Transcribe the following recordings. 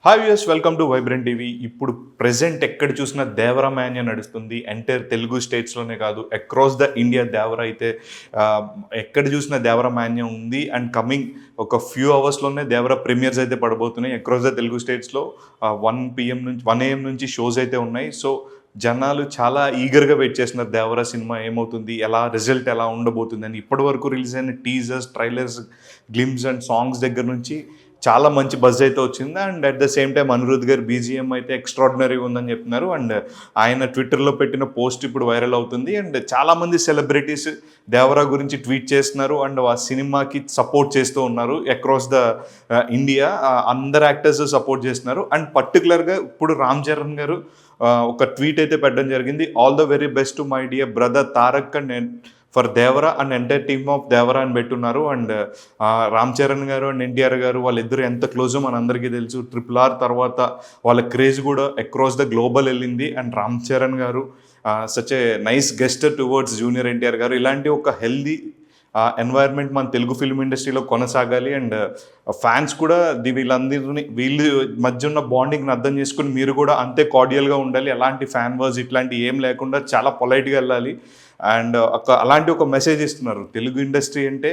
Hi viewers, welcome to vibrant TV. ఇప్పుడు present ఎక్కడ చూసినా దేవరా మాన్యా నడుస్తుంది. ఎంటైర్ తెలుగు స్టేట్స్లోనే కాదు, అక్రాస్ ద ఇండియా దేవరా అయితే ఎక్కడ చూసినా దేవరా మాన్యా ఉంది. అండ్ కమింగ్ ఒక ఫ్యూ అవర్స్లోనే దేవరా ప్రీమియర్స్ అయితే పడబోతున్నాయి అక్రాస్ ద తెలుగు స్టేట్స్లో. 1 PM నుంచి 1 AM నుంచి షోస్ అయితే ఉన్నాయి. సో జనాలు చాలా ఈగర్గా వెయిట్ చేస్తున్నారు దేవరా సినిమా ఏమవుతుంది, రిజల్ట్ ఎలా ఉండబోతుంది అని. ఇప్పటి వరకు రిలీజ్ అయిన teasers, trailers, glimpse and songs దగ్గర నుంచి చాలా మంచి బజ్ అయితే వచ్చింది. And at the same time Anirudh గారి బీజిఎం అయితే ఎక్స్ట్రాడినరీగా ఉందని చెప్తున్నారు. అండ్ ఆయన ట్విట్టర్లో పెట్టిన పోస్ట్ ఇప్పుడు వైరల్ అవుతుంది. అండ్ చాలామంది సెలబ్రిటీస్ దేవరా గురించి ట్వీట్ చేస్తున్నారు అండ్ ఆ సినిమాకి సపోర్ట్ చేస్తూ ఉన్నారు అక్రాస్ ద ఇండియా. అందరు యాక్టర్స్ సపోర్ట్ చేస్తున్నారు. అండ్ పర్టికులర్గా ఇప్పుడు రామ్ చరణ్ గారు ఒక ట్వీట్ అయితే పెట్టడం జరిగింది. All the very best to my dear brother Tarak and for Devara and entire team of Devara అని పెట్టున్నారు. అండ్ రామ్ చరణ్ గారు అండ్ ఎన్టీఆర్ గారు వాళ్ళిద్దరు ఎంత క్లోజో మనందరికీ తెలుసు. RRR తర్వాత వాళ్ళ క్రేజ్ కూడా అక్రాస్ ద గ్లోబల్ వెళ్ళింది. అండ్ రామ్ చరణ్ గారు such a nice గెస్టర్ towards junior NTR గారు. ఇలాంటి ఒక హెల్దీ ఎన్వైర్న్మెంట్ మన తెలుగు ఫిల్మ్ ఇండస్ట్రీలో కొనసాగాలి. అండ్ ఫ్యాన్స్ కూడా వీళ్ళ మధ్య ఉన్న బాండింగ్ని అర్థం చేసుకుని మీరు కూడా అంతే కార్డియల్గా ఉండాలి. ఎలాంటి ఫ్యాన్ వర్స్ ఇట్లాంటి ఏం లేకుండా చాలా పొలైట్గా వెళ్ళాలి. అండ్ అలాంటి ఒక మెసేజ్ ఇస్తున్నారు. తెలుగు ఇండస్ట్రీ అంటే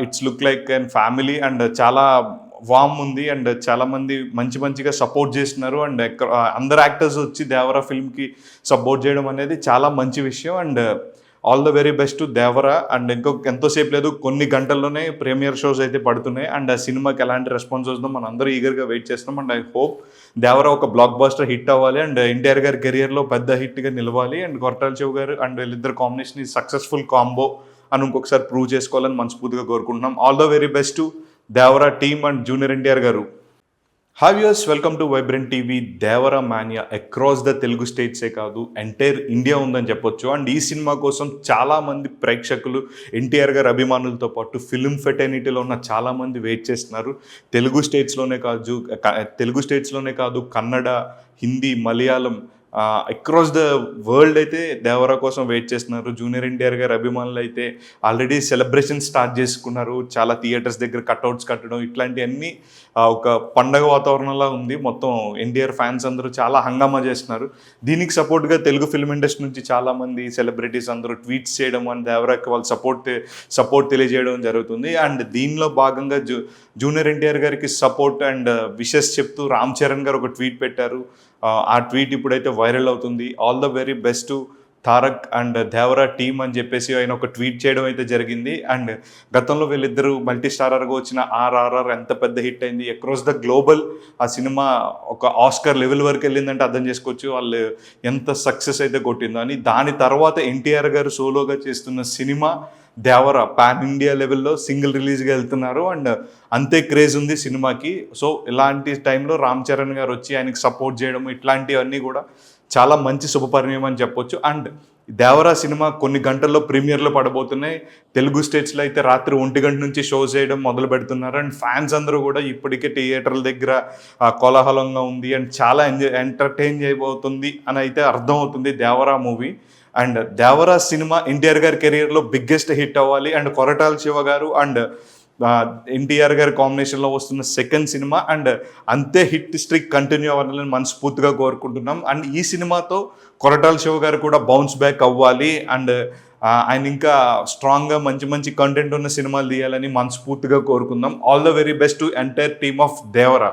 it's look like and family and చాలా వామ్ ఉంది. అండ్ చాలామంది మంచిగా సపోర్ట్ చేస్తున్నారు. అండ్ అందరు యాక్టర్స్ వచ్చి దేవరా ఫిల్మ్కి సపోర్ట్ చేయడం అనేది చాలా మంచి విషయం. And all the very best to Devara. And ఎంతోసేపు లేదు, కొన్ని గంటల్లోనే ప్రీమియర్ షోస్ అయితే పడుతున్నాయి. అండ్ ఆ సినిమాకి ఎలాంటి రెస్పాన్స్ వస్తుందో మనం అందరూ ఈగర్గా వెయిట్ చేస్తున్నాం. అండ్ ఐ హోప్ దేవరా ఒక బ్లాక్ బాస్టర్ హిట్ అవ్వాలి. అండ్ ఎన్టీఆర్ గారి కెరియర్లో పెద్ద హిట్గా నిలవాలి. అండ్ కొరటాల శివ గారు అండ్ వీళ్ళిద్దరు కాంబినేషన్ సక్సెస్ఫుల్ కాంబో అని ఇంకొకసారి ప్రూవ్ చేసుకోవాలని మనస్ఫూర్తిగా కోరుకుంటున్నాం. All the very best to Devara team and junior NTR గారు. Hi viewers, welcome to vibrant TV. Devara mania across the Telugu స్టేట్సే కాదు, ఎంటైర్ ఇండియా ఉందని చెప్పొచ్చు. అండ్ ఈ సినిమా కోసం చాలామంది ప్రేక్షకులు, ఎన్టీఆర్ గారి అభిమానులతో పాటు ఫిల్మ్ ఫెటర్నిటీలో ఉన్న చాలామంది వెయిట్ చేస్తున్నారు. తెలుగు స్టేట్స్లోనే కాదు Kannada, Hindi, Malayalam, across the world అయితే దేవరా కోసం వెయిట్ చేస్తున్నారు. జూనియర్ ఎన్టీఆర్ గారి అభిమానులు అయితే ఆల్రెడీ సెలబ్రేషన్ స్టార్ట్ చేసుకున్నారు. చాలా థియేటర్స్ దగ్గర కట్అవుట్స్ కట్టడం ఇట్లాంటివన్నీ ఒక పండగ వాతావరణంలా ఉంది. మొత్తం ఎన్టీఆర్ ఫ్యాన్స్ అందరూ చాలా హంగామా చేస్తున్నారు. దీనికి సపోర్ట్గా తెలుగు ఫిల్మ్ ఇండస్ట్రీ నుంచి చాలామంది సెలబ్రిటీస్ అందరూ ట్వీట్స్ చేయడం అండ్ దేవరాకి వాళ్ళు సపోర్ట్ తెలియజేయడం జరుగుతుంది. అండ్ దీనిలో భాగంగా జూనియర్ ఎన్టీఆర్ గారికి సపోర్ట్ అండ్ విషెస్ చెప్తూ రామ్ చరణ్ గారు ఒక ట్వీట్ పెట్టారు. ఆ ట్వీట్ ఇప్పుడైతే వైరల్ అవుతుంది. All the very best to Tarak and Devara team అని చెప్పేసి ఆయన ఒక ట్వీట్ చేయడం అయితే జరిగింది. అండ్ గతంలో వీళ్ళిద్దరూ మల్టీ స్టారర్గా వచ్చిన RRR ఎంత పెద్ద హిట్ అయింది. అక్రాస్ ద గ్లోబల్ ఆ సినిమా ఒక ఆస్కర్ లెవెల్ వరకు వెళ్ళిందంటే అర్థం చేసుకోవచ్చు వాళ్ళు ఎంత సక్సెస్ అయితే కొట్టిందో అని. దాని తర్వాత ఎన్టీఆర్ గారు సోలోగా చేస్తున్న సినిమా దేవరా పాన్ ఇండియా లెవెల్లో సింగిల్ రిలీజ్గా వెళ్తున్నారు. అండ్ అంతే క్రేజ్ ఉంది సినిమాకి. సో ఇలాంటి టైంలో రామ్ చరణ్ గారు వచ్చి ఆయనకి సపోర్ట్ చేయడం ఇట్లాంటివన్నీ కూడా చాలా మంచి శుభపరిణామం అని చెప్పొచ్చు. అండ్ దేవరా సినిమా కొన్ని గంటల్లో ప్రీమియర్లో పడబోతున్నాయి. తెలుగు స్టేట్స్లో అయితే రాత్రి 1 గంట నుంచి షో చేయడం మొదలు పెడుతున్నారు. అండ్ ఫ్యాన్స్ అందరూ కూడా ఇప్పటికే థియేటర్ల దగ్గర కోలాహలంగా ఉంది. అండ్ చాలా ఎంటర్టైన్ చేయబోతుంది అని అయితే అర్థమవుతుంది Devara movie. And Devara cinema NTR గారి కెరియర్లో బిగ్గెస్ట్ హిట్ అవ్వాలి. అండ్ కొరటాల శివ గారు అండ్ ఎన్టీఆర్ గారి కాంబినేషన్లో వస్తున్న సెకండ్ సినిమా అండ్ అంతే హిట్ స్ట్రిక్ కంటిన్యూ అవ్వాలని మనస్ఫూర్తిగా కోరుకుంటున్నాం. అండ్ ఈ సినిమాతో కొరటాల శివ గారు కూడా బౌన్స్ బ్యాక్ అవ్వాలి. అండ్ ఆయన ఇంకా స్ట్రాంగ్గా మంచి కంటెంట్ ఉన్న సినిమాలు తీయాలని మనస్ఫూర్తిగా కోరుకుందాం. All the very best to entire team of Devara.